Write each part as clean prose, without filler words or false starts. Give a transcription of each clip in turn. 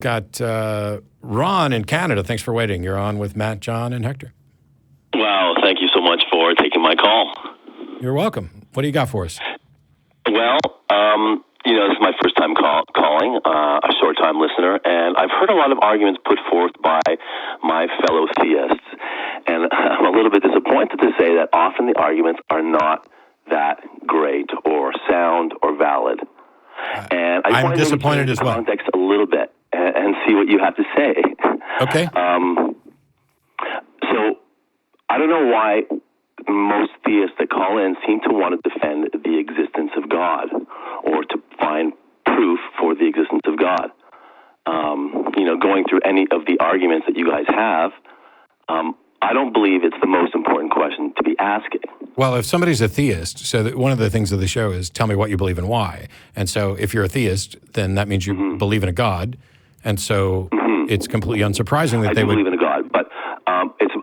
Got Ron in Canada. Thanks for waiting. You're on with Matt, John, and Hector. Wow, thank you so much for taking my call. You're welcome. What do you got for us? Well, this is my first time calling, a short-time listener, and I've heard a lot of arguments put forth by my fellow theists, and I'm a little bit disappointed to say that often the arguments are not that great or sound or valid. And I'm disappointed as well. Context a little bit and see what you have to say. Okay. So I don't know why most theists that call in seem to want to defend the existence of God or to find proof for the existence of God. Going through any of the arguments that you guys have, I don't believe it's the most important question to be asking. Well, if somebody's a theist, so one of the things of the show is tell me what you believe and why. And so if you're a theist, then that means you believe in a God. And so it's completely unsurprising that they would believe in a God, but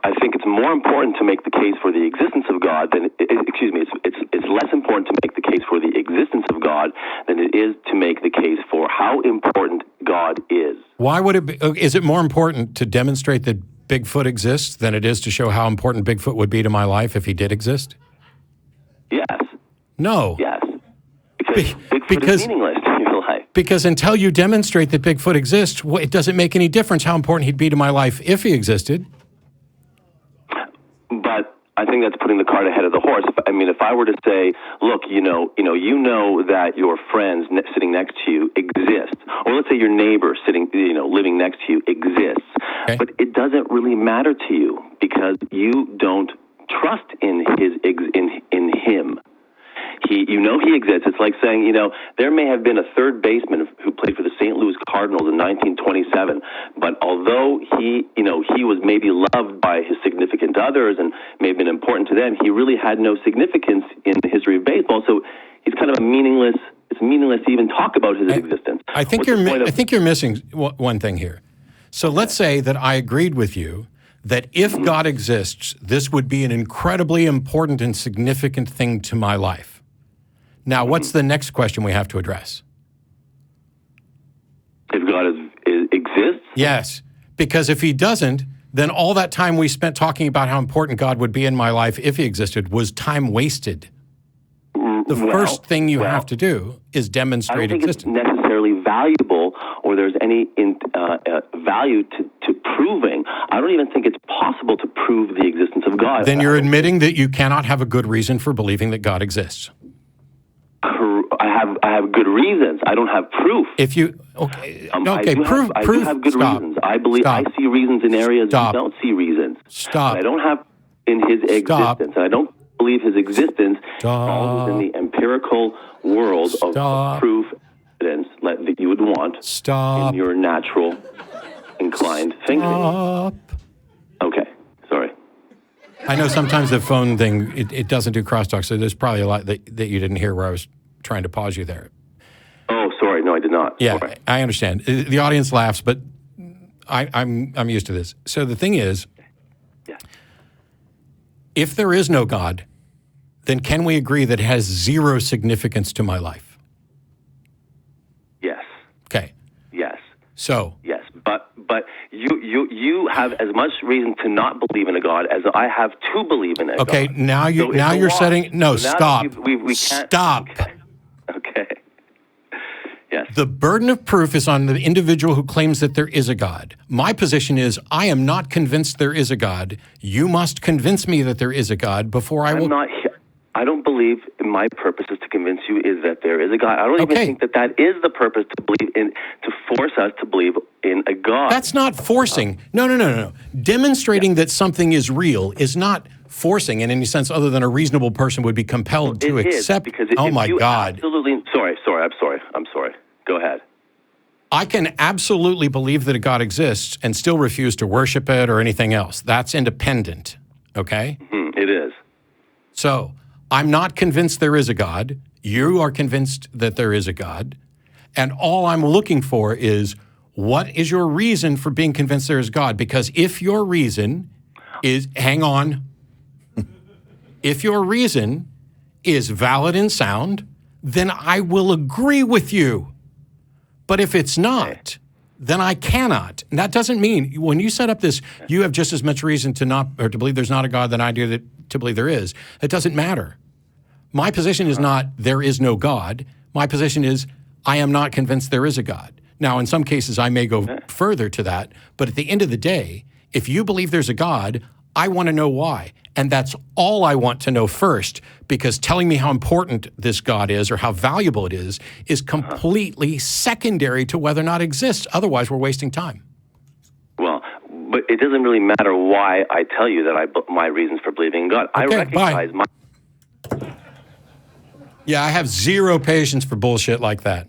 I think it's more important to make the case for the existence of God than it's less important to make the case for the existence of God than it is to make the case for how important God is. Why would it be? Is it more important to demonstrate that Bigfoot exists than it is to show how important Bigfoot would be to my life if he did exist? Yes. No. Yes. Bigfoot is meaningless to your life. Because until you demonstrate that Bigfoot exists, it doesn't make any difference how important he'd be to my life if he existed. But I think that's putting the cart ahead of the horse. If I were to say, look, you know that your friends sitting next to you exist, or let's say your neighbor living next to you exists, okay. But it doesn't really matter to you because you don't trust in him. He exists. It's like saying, there may have been a third baseman who played for the St. Louis Cardinals in 1927, but although he was maybe loved by his significant others and may have been important to them, he really had no significance in the history of baseball. So he's kind of meaningless. It's meaningless to even talk about his existence. I think you're missing one thing here. So let's say that I agreed with you that if God exists, this would be an incredibly important and significant thing to my life. Now, what's the next question we have to address? If God exists? Yes, because if he doesn't, then all that time we spent talking about how important God would be in my life if he existed was time wasted. The first thing you have to do is demonstrate existence. It's necessarily valuable or there's any value to proving. I don't even think it's possible to prove the existence of God. Then you're admitting that you cannot have a good reason for believing that God exists. I have good reasons. I don't have proof. If you prove. I do have good reasons. I believe I see reasons in areas you don't see reasons. Stop. I don't have in his existence, and I don't believe his existence falls within the empirical world of proof evidence that you would want in your natural inclined thinking. Okay, sorry. I know sometimes the phone thing, it doesn't do crosstalk, so there's probably a lot that you didn't hear where I was trying to pause you there. Oh, sorry. No, I did not. Yeah, sorry. I understand. The audience laughs, but I'm used to this. So the thing is, if there is no God, then can we agree that it has zero significance to my life? Yes. Okay. Yes. So. Yes, but you have as much reason to not believe in a God as I have to believe in a God. Okay. Now you're setting. No, stop. We can't. Stop. Okay. Yes. The burden of proof is on the individual who claims that there is a God. My position is I am not convinced there is a God. You must convince me that there is a God before I will. I don't believe my purpose is to convince you is that there is a God. I don't even think that is the purpose to believe in, to force us to believe in a God. That's not forcing. No. Demonstrating that something is real is not forcing in any sense other than a reasonable person would be compelled to accept. Because oh my God. Absolutely. I'm sorry. Go ahead. I can absolutely believe that a God exists and still refuse to worship it or anything else. That's independent. Okay? It is. So I'm not convinced there is a God. You are convinced that there is a God. And all I'm looking for is, what is your reason for being convinced there is God? Because if your reason is, hang on, if your reason is valid and sound, then I will agree with you. But if it's not, then I cannot. And that doesn't mean, when you set up this, you have just as much reason to not, or to believe there's not a God than I do to believe there is. It doesn't matter. My position is not there is no God. My position is I am not convinced there is a God. Now, in some cases, I may go further to that, but at the end of the day, if you believe there's a God, I want to know why. And that's all I want to know first, because telling me how important this God is or how valuable it is completely secondary to whether or not it exists. Otherwise, we're wasting time. Well, but it doesn't really matter why I tell you that my reasons for believing in God. Okay, I recognize Yeah, I have zero patience for bullshit like that.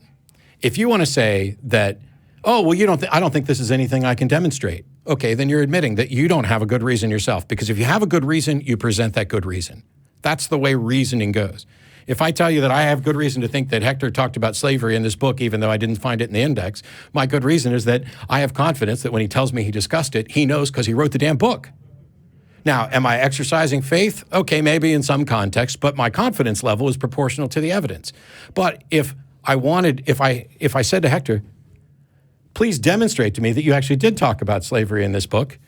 If you want to say that, oh, well, I don't think this is anything I can demonstrate. Okay, then you're admitting that you don't have a good reason yourself, because if you have a good reason, you present that good reason. That's the way reasoning goes. If I tell you that I have good reason to think that Hector talked about slavery in this book, even though I didn't find it in the index, my good reason is that I have confidence that when he tells me he discussed it, he knows because he wrote the damn book. Now, am I exercising faith? Okay, maybe in some context, but my confidence level is proportional to the evidence. But if I said to Hector, please demonstrate to me that you actually did talk about slavery in this book,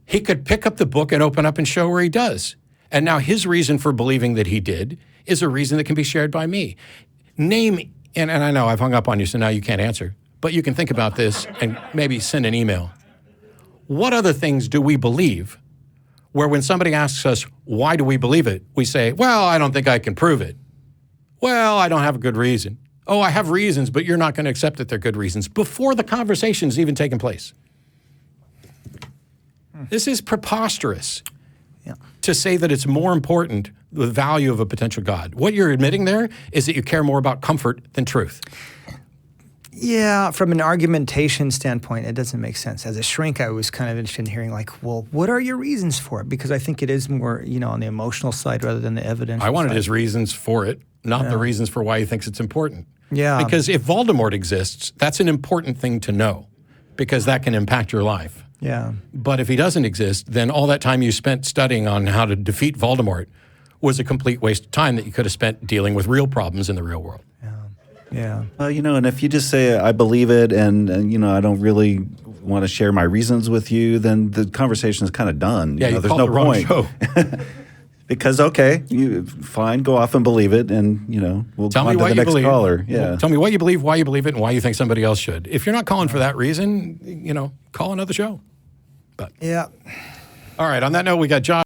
he could pick up the book and open up and show where he does. And now his reason for believing that he did is a reason that can be shared by me. And I know I've hung up on you, so now you can't answer, but you can think about this and maybe send an email. What other things do we believe where when somebody asks us, why do we believe it? We say, well, I don't think I can prove it. Well, I don't have a good reason. Oh, I have reasons, but you're not going to accept that they're good reasons before the conversation's even taken place. This is preposterous to say that it's more important, the value of a potential God. What you're admitting there is that you care more about comfort than truth. Yeah, from an argumentation standpoint, it doesn't make sense. As a shrink, I was kind of interested in hearing, like, well, what are your reasons for it? Because I think it is more, on the emotional side rather than the evidential I wanted side. his reasons for it, not the reasons for why he thinks it's important. Yeah. Because if Voldemort exists, that's an important thing to know, because that can impact your life. Yeah. But if he doesn't exist, then all that time you spent studying on how to defeat Voldemort was a complete waste of time that you could have spent dealing with real problems in the real world. Yeah. Well, and if you just say, I believe it, and I don't really want to share my reasons with you, then the conversation is kind of done. Yeah, there's no point. Show. Because, okay, fine, go off and believe it, and, we'll Tell go me on to what the you next believe. caller. Yeah. Well, tell me what you believe, why you believe it, and why you think somebody else should. If you're not calling for that reason, call another show. But Yeah. all right, on that note, we got Josh.